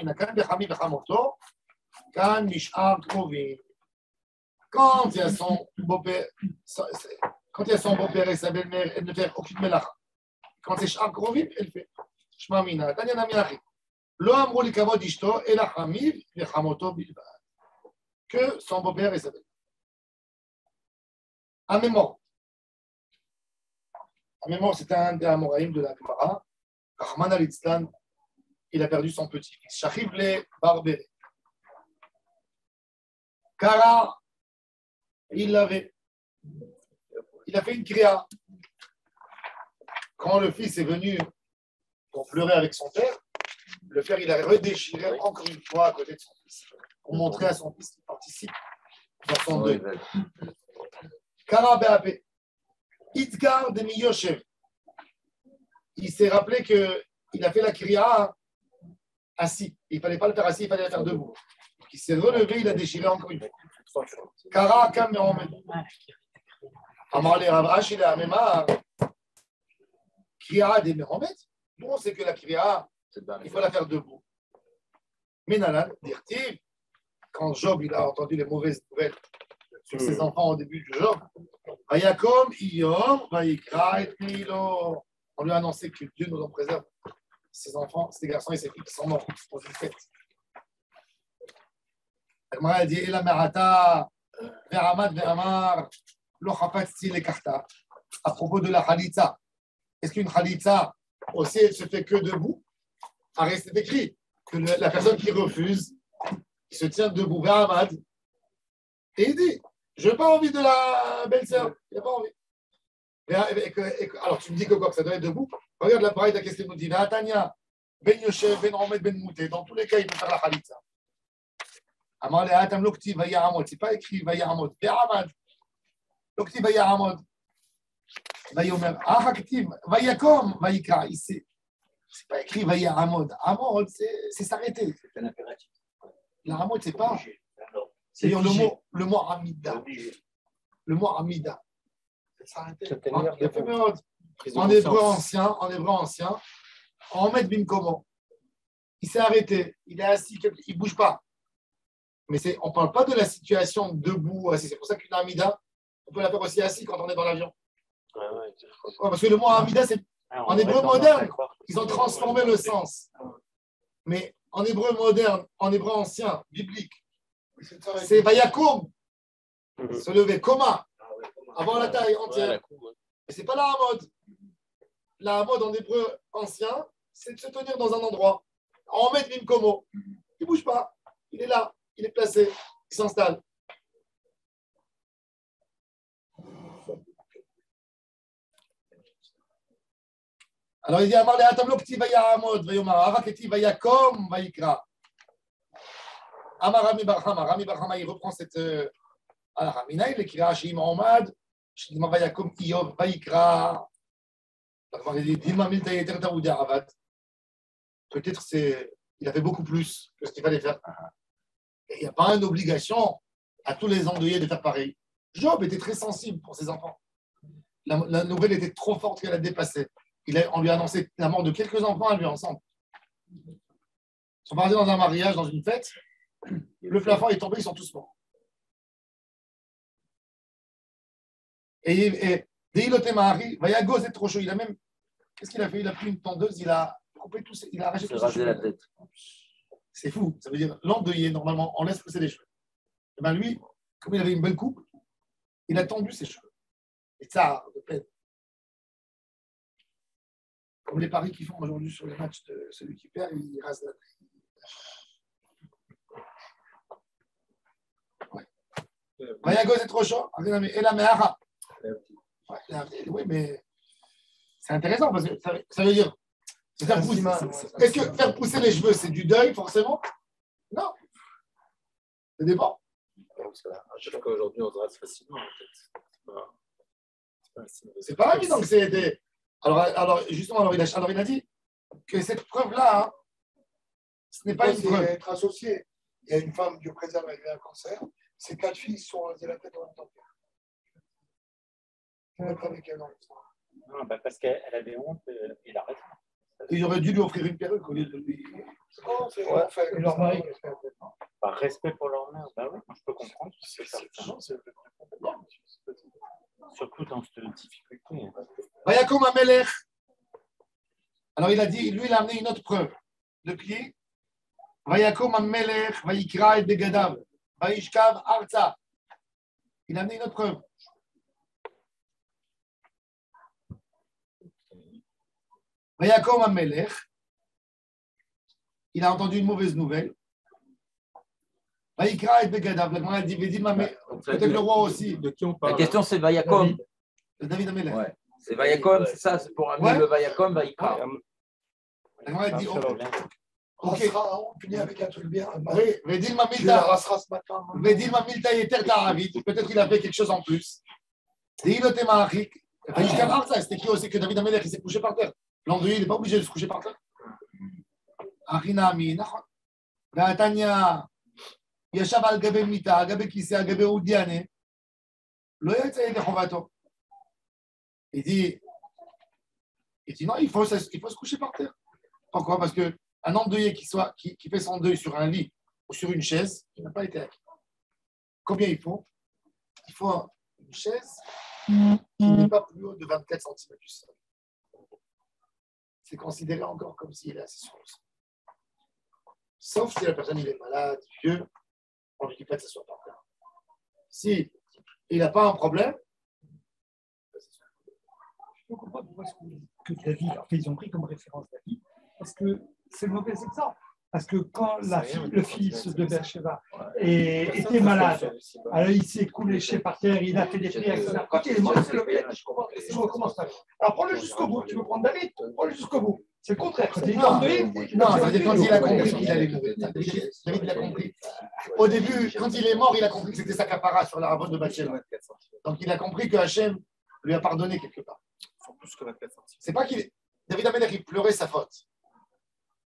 il y a son beau-père, et sa belle-mère, elle ne fait aucune mélacha. Quand c'est Sh'ar Krovim, elle fait. Que son beau-père et sa belle-mère. Amémor. Amémor, c'était un des Amoraïm de la Gemara. Rahman al-Itzlan, il a perdu son petit-fils. Shachiv le Barbéré. Kara, il l'avait. Il a fait une kriya. Quand le fils est venu pour pleurer avec son père, le père, il a redéchiré encore une fois à côté de son fils pour montrer à son fils qu'il participe dans son deuil. Kara Be'apé. Itzgar de Miyoshev. Il s'est rappelé qu'il a fait la kriya assis. Il ne fallait pas le faire assis, il fallait le faire debout. Il s'est relevé, il a déchiré encore une fois. Kara Kam Meromed. Amarle Ravash, il a Memar. Kriya de Meromed. Nous, on sait que la kriya, il faut la faire debout. Menalan, dirtiv, quand Job il a entendu les mauvaises nouvelles sur ses enfants au début du Job, Ayakom, Iyom, Vayikra et Milo. On lui a annoncé que Dieu nous en préserve. Ses enfants, ses garçons et ses filles qui sont morts pour une fête. Elle a dit Ela Merata, Veramad, Veramar, Lochapatzti Lekarta. À propos de la Khalitza. Est-ce qu'une Khalitza, aussi, elle se fait que debout? C'est écrit que la personne qui refuse, qui se tient debout, Veramad, et il dit je n'ai pas envie de la belle-sœur. Il n'a pas envie. Alors, tu me dis que quoi? Que ça doit être debout? Regarde la braïda, qu'est-ce qu'elle nous dit? Tania, Ben Yoshev, Ben Romed, Ben Mouté. Dans tous les cas, il peut faire la khalitza. Amar le'atam lokti vayamod. C'est pas écrit vayamod. Ve'amad. Lokti vayamod. Vayomer. Achaktiv. Vayakom. Vayikra. C'est pas écrit vayamod. Amod, c'est s'arrêter. C'est un impératif. La amod, c'est pas. C'est le mot amida. Le mot amida. C'est s'arrêter. En hébreu ancien, en met bimkomo. Il s'est arrêté, il est assis, il ne bouge pas. Mais on ne parle pas de la situation debout, assis. C'est pour ça qu'une amida, on peut la faire aussi assis quand on est dans l'avion. Parce que le mot amida, c'est en hébreu moderne, ils ont transformé le sens. Mais en hébreu moderne, en hébreu ancien, biblique, c'est vayakoum, se lever, koma, avant la taille entière. Et ce n'est pas la hamod. La hamod en hébreu ancien, c'est de se tenir dans un endroit. En met bimkomo. Il ne bouge pas. Il est là. Il est placé. Il s'installe. Alors il dit Amar le'atam lokti vayamod vayomar araketi vayakom vayikra. Amar Rami Barhama, il reprend cette Ramina, il écrit Hashim Omad, Shidma vayakom Iyov vayikra. Peut-être il a fait beaucoup plus que ce qu'il fallait faire. Et il n'y a pas une obligation à tous les endeuillés de faire pareil. Job était très sensible pour ses enfants. La nouvelle était trop forte qu'elle a dépassé. On lui a annoncé la mort de quelques enfants à lui ensemble. Ils sont partis dans un mariage, dans une fête. Le plafond est tombé, ils sont tous morts. Et Dehilote Mahari, Vayago, c'est trop chaud. Il a même. Qu'est-ce qu'il a fait? Il a pris une tondeuse, il a coupé tout, il a arraché tout ses cheveux. La tête. C'est fou. Ça veut dire, l'endeuillé, normalement, on laisse pousser les cheveux. Et bien lui, comme il avait une belle coupe, il a tendu ses cheveux. Et ça, de peine. Comme les paris qu'ils font aujourd'hui sur les matchs de celui qui perd, il rase la tête. Vayago, c'est trop chaud. Et la mehara. Oui, mais c'est intéressant parce que ça veut dire. Est-ce que faire pousser les cheveux, c'est du deuil, forcément? Non. Ça dépend. Je sais qu'aujourd'hui, on se rase facilement. C'est pas évident que c'était. Alors, justement, il a dit que cette preuve-là, hein, ce n'est pas une preuve. Être associé. Il y a une femme, Dieu préserve, avec un cancer. Ses 4 filles sont rasées la tête en même temps. Avec elle. Non, parce qu'elle avait honte, il a raison. Il aurait dû lui offrir une perruque au lieu de lui. Oh, c'est vrai. Et leur mari, Par respect pour leur mère, ben oui, je peux comprendre. Surtout dans cette difficulté. Vayakom Amelech. Alors il a dit, lui, il a amené une autre preuve. Depuis, Vayakom Amelech, Vayikra et Begadav, Vayishkav Arza. Il a amené une autre preuve. Vayakom Amelech, il a entendu une mauvaise nouvelle. Vayikra et Begadav, la Gemara dit, peut-être le roi aussi. De qui on parle? La question, c'est Vayakom. David Amelech. Ouais. C'est Vayakom, c'est ça, c'est pour amener le Vayakom, Vayikra. La Gemara dit, Ok, on finit avec un truc bien. oui, Vedil Mamilta. Vedil Mamilta Yeter Ta'avid. Peut-être qu'il a fait quelque chose en plus. Dehilote Mahachik. C'était qui aussi que David Amelech, il s'est couché par terre. L'endeuillé, il n'est pas obligé de se coucher par terre. Achinami, Vatania, Yashav al Gabe Mita, Gabe Kissé, Gabe Oudiane. Il dit non, il faut se coucher par terre. Pourquoi? Parce qu'un endeuillé qui fait son deuil sur un lit ou sur une chaise, il n'a pas été acquis. Combien il faut? Il faut une chaise qui n'est pas plus haut de 24 cm du sol. C'est considéré encore comme s'il est assis sur le sol. Sauf si la personne est malade, vieux, on ne lui dit pas de s'asseoir par terre. Si il n'a pas un problème, je peux comprendre pourquoi que David, en fait, ils ont pris comme référence David, parce que c'est le mauvais exemple. Parce que quand le fils de Beersheba était malade, alors il s'est couché par terre, il a fait des prières. Quand il est mort, il s'est levé, je recommence. Alors prends-le jusqu'au bout. Tu veux prendre David? Prends-le jusqu'au bout. C'est le contraire. Quand il est Non, endeuillé, non, ça veut dire quand il a compris qu'il allait mourir. David, il a compris. Au début, quand il est mort, il a compris que c'était sa capara sur la rabote de Bathsheba. Donc il a compris que Hachem lui a pardonné quelque part. Plus que 24 centimes. C'est pas qu'il. David Amelech, il pleurait sa faute.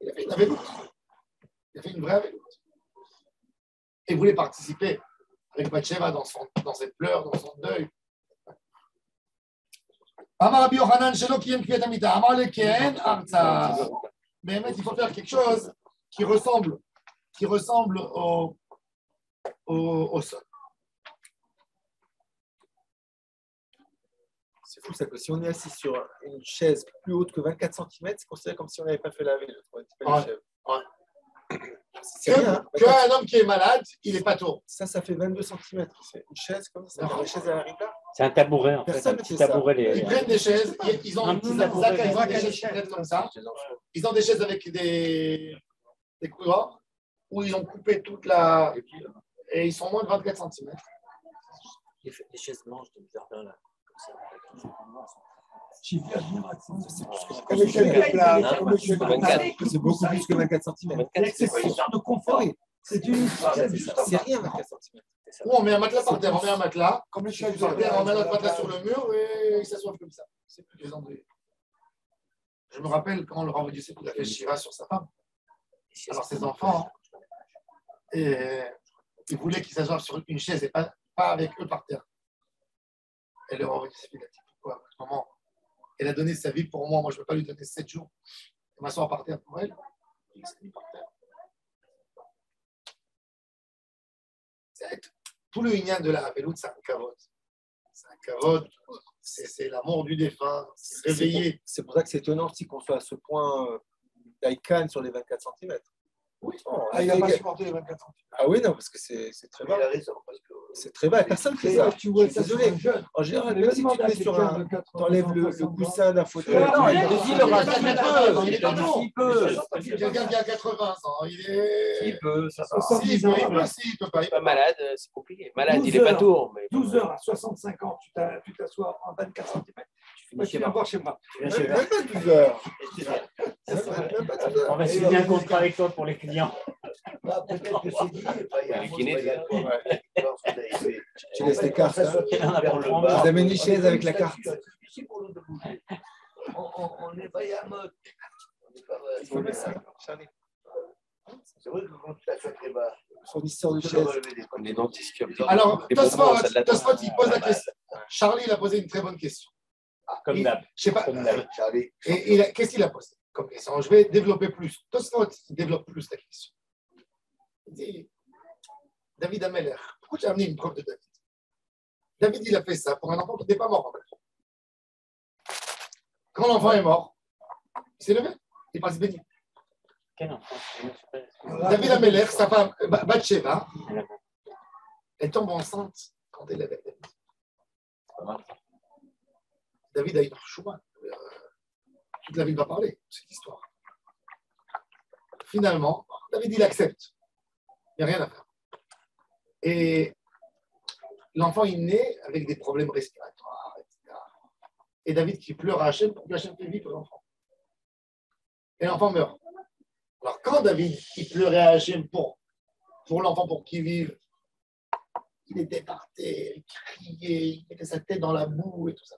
Il a fait une aveloute. Il a fait une vraie aveloute. Et il voulait participer avec Bathsheba dans ses pleurs, dans son deuil. Amar Rabbi Yochanan, Shelo Kiyem Kriyat Amita. Amar le Kehen Arza. Mais il faut faire quelque chose qui ressemble au sol. C'est fou ça que si on est assis sur une chaise plus haute que 24 cm, c'est considéré comme si on n'avait pas fait laver. C'est rien. Qu'un homme qui est malade, il n'est pas tour. Ça fait 22 cm. C'est une chaise comme ça. Une chaise à la rive là. C'est un tabouret en fait. Personne Un petit ne fait ça. tabouret. Ils prennent des chaises, ils ont Un petit tabouret. ils ont des chaises qui prennent comme ça. Ils ont des chaises avec des couloirs où ils ont coupé toute la. Et ils sont moins de 24 cm. Les chaises blanches de jardin, là. j'ai vu C'est beaucoup plus que 24 cm. c'est pas une sorte de confort. C'est une C'est rien 24 cm. Ou on met un matelas par terre, on met un matelas, comme les chaises par terre, on met notre matelas sur le mur et ils s'assoient comme ça. C'est plus les endroits. Je me rappelle quand le Rav Yosef a fait Shira sur sa femme. Alors ses enfants, et ils voulaient qu'ils s'assoient sur une chaise et pas avec eux par terre. Et le Rav Yosef a dit pourquoi? Maman, elle a donné sa vie pour moi, moi je ne peux pas lui donner 7 jours. Je m'assois par terre pour elle. Il s'est mis par terre. Tout le lignan de la Havelout, c'est un kavod. C'est un kavod, c'est l'amour du défunt, c'est réveiller. C'est pour ça que c'est étonnant aussi qu'on soit à ce point d'Aïkan sur les 24 cm. Oui. Il n'a pas supporté les 24 cm. Ah oui, non, parce que c'est très Il a bas. raison, parce que C'est très bas. Personne ne fait ça. Tu vois ça Désolé. sur un jeune. En général, Mais même si demande tu à mets sur quelqu'un un. de 80 T'enlèves le 60 coussin d'un fauteuil. Non, il le reste il peut. Quelqu'un qui a 80 ans, il est. Il peut, ça va. 70 Si, ans. il peut pas. Pas malade, c'est compliqué. Malade, 12 il n'est pas heures. tour. Mais... 12 heures à 65 ans, tu t'assois en 24 cm. Tu viens voir chez moi. Même pas 12 heures. Même pas 12 heures. On va signer un contrat avec toi pour les clients. peut-être que c'est dit. Il y a un moment, Tu laisses les cartes. Hein. Vous Vous amènez une chaise avec la carte. On est pas à mode. C'est vrai que quand tu t'assois très bas, Fournisseur de chaises. Les dentistes qui Alors, les bonbons, Tosfot, ça de la il pose la question. Charlie, il a posé une très bonne question. Comme d'hab. Je sais pas. Comme d'hab. Charlie. Et qu'est-ce qu'il a posé comme question? Je vais développer plus. Tosfot, il développe plus la question. Il dit, David Ameller, pourquoi tu as amené une preuve de David? David, il a fait ça pour un enfant qui n'était pas mort. En fait. Quand l'enfant est mort, il s'est levé, il passe béni. Quel enfant? David Ameller, sa femme, Bathsheba, elle tombe enceinte quand elle est avec David. David a une choix. Toute la ville va parler de cette histoire. Finalement, David, il accepte. Il n'y a rien à faire. Et l'enfant, il naît avec des problèmes respiratoires, etc. Et David qui pleure à Hachem pour que Hachem fait vivre l'enfant. Et l'enfant meurt. Alors, quand David, il pleurait à Hachem pour l'enfant, pour qu'il vive, il était par terre, il criait, il mettait sa tête dans la boue et tout ça.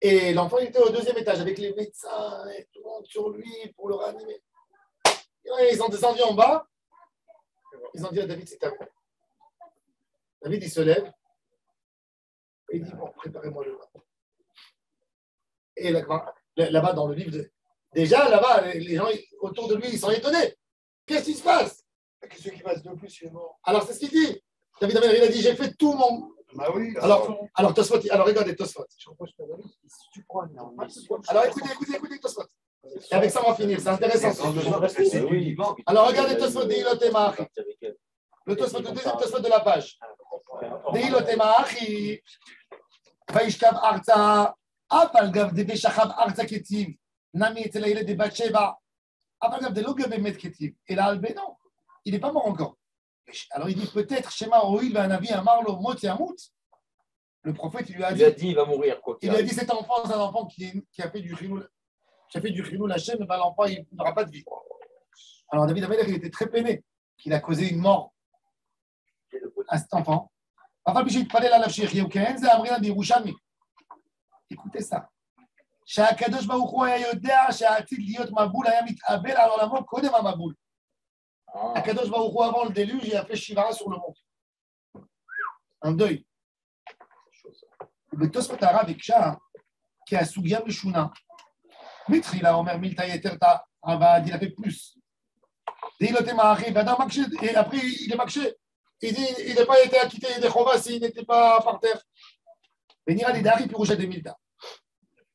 Et l'enfant, il était au 2e étage avec les médecins et tout le monde sur lui pour le réanimer. Et ils sont descendus en bas. Ils ont dit à David, c'est terminé. David, il se lève. Et il dit, bon, préparez-moi le vin. Et là-bas, dans le livre, déjà, là-bas, les gens autour de lui, ils sont étonnés. Qu'est-ce qui se passe? Qu'est-ce qui passe de plus, il est mort. Alors, c'est ce qu'il dit. David Ameller, il a dit, j'ai fait tout mon... Bah oui. Alors Tosfot, alors regardez Tosfot. Alors écoutez Tosfot. Et avec ça, on va finir. C'est intéressant. Alors regardez Tosfot, Deilotema. Le Tosfot, le deuxième Tosfot de la page. Deilotema, Vaishkav Arza, Apalgav de Beshachab Arza Ketiv, Nami et Telaïle de Bathsheba, Apalgav de Logabemet Ketiv. Et là, non, il n'est pas mort encore. Alors il dit peut-être Shema Oil va un avis à Marlo Motiamout. Le prophète il lui a dit il va mourir. Quoi, il lui a dit cet enfant, c'est un enfant qui a fait du chinois. j'ai fait du chilou Hachem, mais l'enfant, il n'aura pas de vie. Alors David Amelech, il était très peiné qu'il a causé une mort à cet enfant. Écoutez ça. שהקדוש ברוך הוא היה יודע שהעתיד להיות מבול היה מתאבל על עולמו קודם המבול. הקדוש ברוך הוא avant le déluge, il a fait shivara sur le monde. Un deuil. בתוספות הרב הקשה כי הסוגיה משונה. מתחילה אומר מילתא יתרתא, אבל il a fait plus. dit le thème arrive, et après il est makché. Il dit il n'a pas été acquitté des chovas s'il n'était pas par terre. ונראה לי דארי פירושה דמילתא.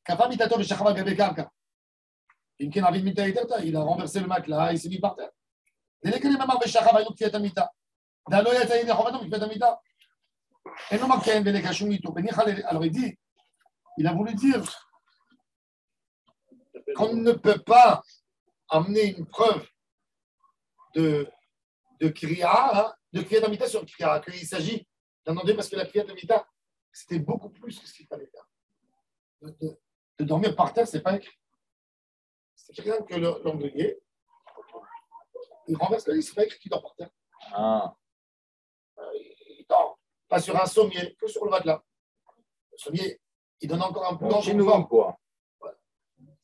Kafa mitato v'shachava gabe karka. Imken avid mita yiterta, il a renversé le matelas, il s'est mis par terre. Delekele mamar v'shachava inu kfiat amita. Dalo yatayin lechovato kfiat amita. Eno maken velekashum mito. Alors il dit, il a voulu dire qu'on ne peut pas amener une preuve de kriya, de kfiat amita sur kriya, qu'il s'agit d'un endeuil parce que la kfiat amita, c'était beaucoup plus que ce qu'il fallait faire. De dormir par terre, c'est pas écrit. C'est quelqu'un que l'endeuillé, il renverse le lit, c'est pas écrit qu'il dort par terre. Il dort, pas sur un sommier, que sur le matelas. Le sommier, il donne encore un peu d'enfant. Quoi.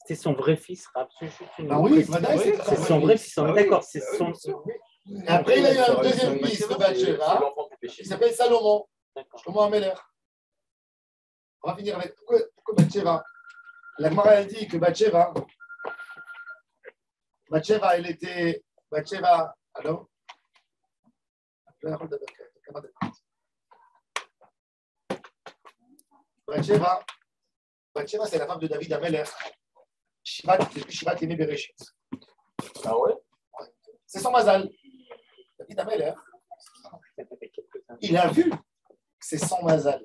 C'est son vrai fils, oui, c'est son vrai fils, on est d'accord. C'est son... Et après, il a eu un deuxième fils de Bathsheba, il s'appelle Salomon. Shlomo Amelech. On va finir avec pourquoi Bathsheba. La Gemara elle dit que Bathsheba, elle était. Bathsheba, allô? Bathsheba, c'est la femme de David Amelech. Depuis Shivat Yemei Bereshit. Ah ouais? C'est son mazal. David Amelech, il a vu que c'est son mazal.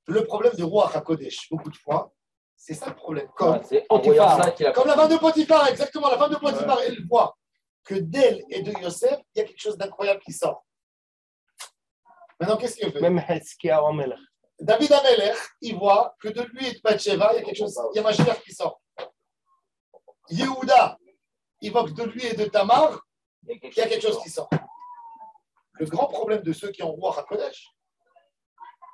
Le problème de Ruach HaKodesh, beaucoup de fois, c'est ça le problème. Comme la femme de Potiphar, exactement, la femme de Potiphar, elle voit que d'elle et de Yosef, il y a quelque chose d'incroyable qui sort. Maintenant, qu'est-ce qu'il fait? Même Hezkia ou Amelech. David Amelech, il voit que de lui et de Bathsheba, il y a quelque chose, il y a Mashiach qui sort. Yehuda, il voit que de lui et de Tamar, il y a quelque chose qui sort. Le grand problème de ceux qui ont Ruach HaKodesh,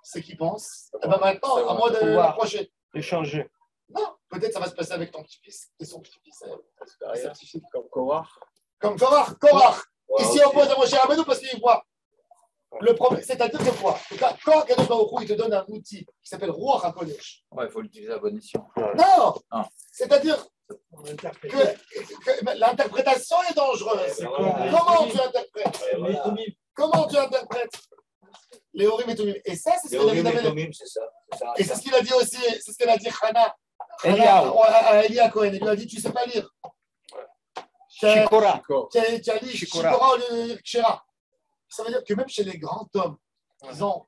c'est qu'ils pensent, eh ben maintenant, à moi de l'approcher. Échanger. Non, peut-être ça va se passer avec ton petit-fils et son petit-fils. Comme Korach. Comme Korach. Korach. Ici, on pose à Moshe Rabbeinu parce qu'il voit. Le problème, c'est-à-dire que quoi? Quand Kadosh Baruch Hu, il te donne un outil qui s'appelle Ruach HaKodesh. Ouais, il faut l'utiliser à bon escient. Non. C'est-à-dire que l'interprétation est dangereuse. Comment tu interprètes? Comment tu interprètes les Horim et Tumim? Et ça, c'est ce qu'il a dit. Et c'est ce qu'il a dit aussi, c'est ce qu'elle a dit Hana à Elia Cohen. Il lui a dit, tu ne sais pas lire. Shikora. Tu as dit Shikora au lieu de dire Kshera. Ça veut dire que même chez les grands hommes, ils ont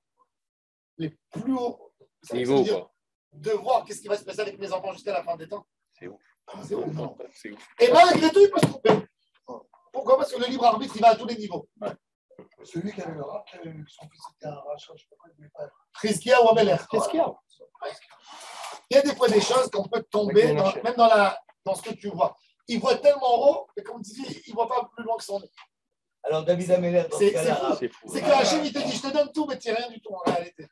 les plus hauts niveaux, de voir qu'est-ce qui va se passer avec mes enfants jusqu'à la fin des temps. C'est ouf. C'est ouf. Et malgré tout, il peut se tromper. Pourquoi? Parce que le libre arbitre, il va à tous les niveaux. Celui qui avait le rap, son fils était un rachat, je ne sais pas quoi, il ne voulait pas. Chizkia ou Amelech. Chizkia. Il y a des fois des choses qu'on peut tomber, même dans ce que tu vois. Il voit tellement haut, mais comme tu dis, il ne voit pas plus loin que son nez. Alors, David Amelech, c'est fou. C'est que Hachem, il te dit, je te donne tout, mais tu n'es rien du tout en réalité.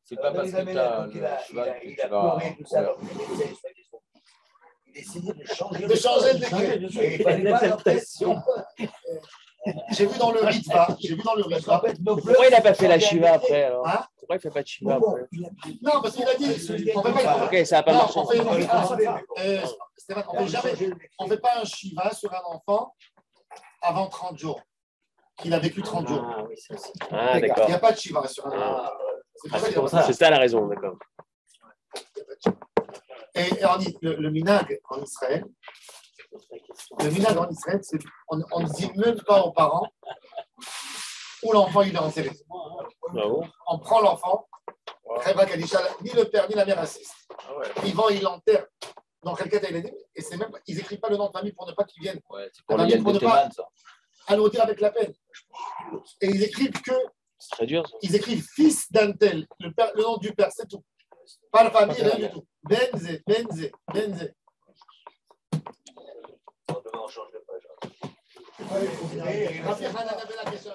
C'est pas parce que tu as le cheval que tu vas... Il essayait de changer le décret. J'ai vu dans le Ritva. Pourquoi il n'a pas fait la Shiva après alors? Pourquoi il ne fait pas de Shiva après? Non, parce qu'il a dit. Ok, ça n'a pas marché. On ne fait pas un Shiva sur un enfant avant 30 jours. Qu'il a vécu 30 jours. Ah, d'accord. Il n'y a pas de Shiva sur un enfant. C'est ça la raison, d'accord. Et on dit, le minag en Israël, c'est on ne dit même pas aux parents où l'enfant il est enterré. On prend l'enfant, ni le père ni la mère assistent. Ils vont, ils l'enterrent dans quelqu'un il est et c'est même, ils n'écrivent pas le nom de famille pour ne pas qu'ils viennent. Ouais, c'est pour ne pas annoter avec la peine. Et ils écrivent que. C'est très dur. Ça. Ils écrivent fils d'un tel, le nom du père, c'est tout. Pas la famille, rien du tout. Benze. Demain, on change de page. Rafi Hanan avait la question.